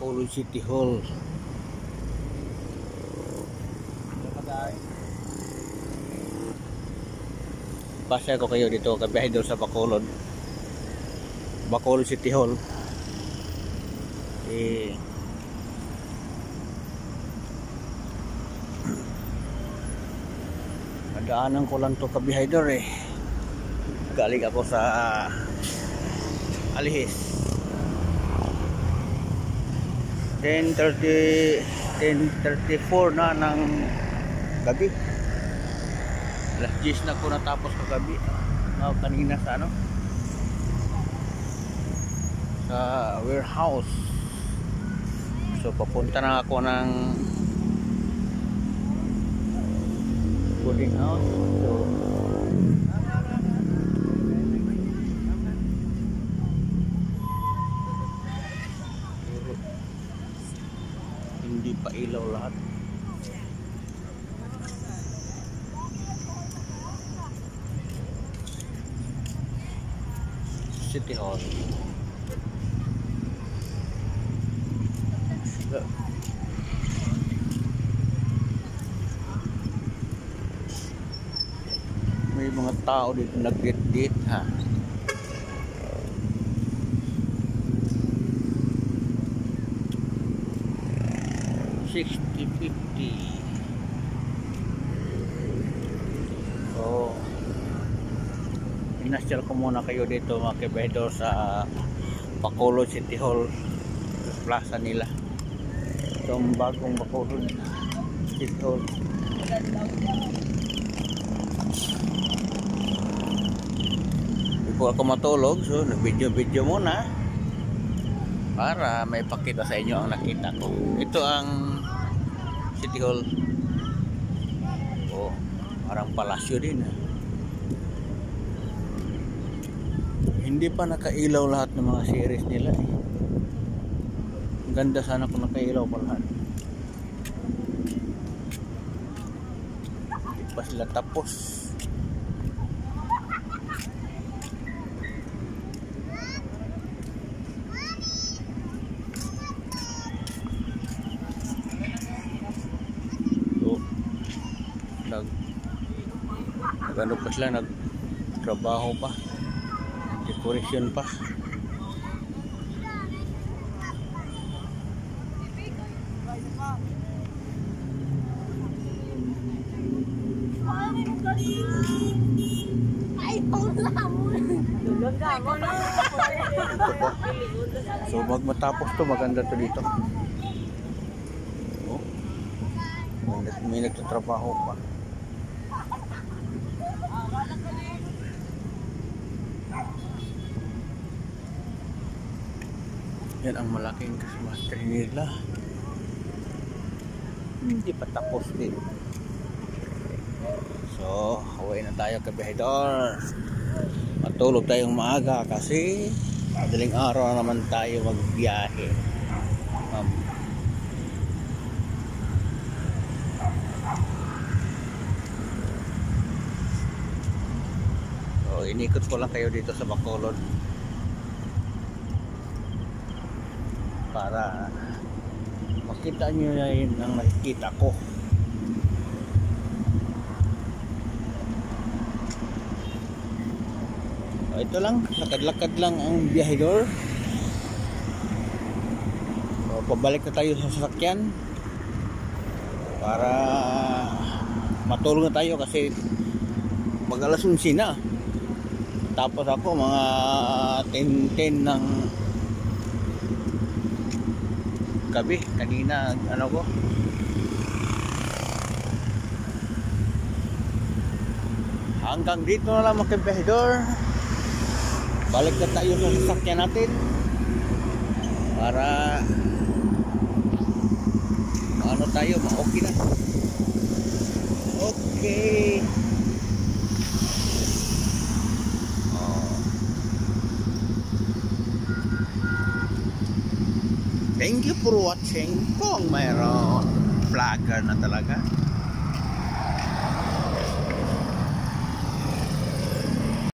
Bacolod City Hall. Pasya ko kayo dito, kabiyahe doon sa Bacolod City Hall. Nadaanan ko lang to kabiyahe doon galing ako sa Alihis. 10:34 na ng gabi. Alas 10 na ko natapos kagabi. Kanina sa sa warehouse. So papunta na ako ng boarding house. So hindi pa ilaw lahat. City Hall. May mga tao dito nag-get ha. $60.50. So inasyal ko muna kayo dito mga kebedor sa Bacolod City Hall plaza nila. Itong bagong Bacolod City Hall. Before ako matulog, so nag-video muna para may pakita sa inyo ang nakita ko. Ito ang City Hall. Oh, parang palasyo din Hindi pa nakailaw lahat ng mga series nila Ang ganda sana kung nakailaw pa lahat. Hindi pa sila tapos. Nag-ano pa sila, nagtrabaho pa, decoration pa. So matapos to, maganda to dito. Oh, may nagtatrabaho pa. Yan ang malaking Christmas tree nila. Hindi pa tapos din. So, away na tayo kabihedor. Matulog tayong maaga kasi madaling araw naman tayo magbiyahe. So, inikot ko lang kayo dito sa Bacolod para makita nyo na yun ang nakikita ko. So, ito lang, lakad-lakad lang ang biyahedor. So, pabalik na tayo sa sasakyan para matulog na tayo kasi mag-alas 11 na. Tapos ako mga 10 ng gabi kanina ko hanggang dito na lang mga kabihedor. Balik na tayo sa sasakyan natin para tayo okay na. Okay. Thank you for watching. Kung mayroon vlogger na talaga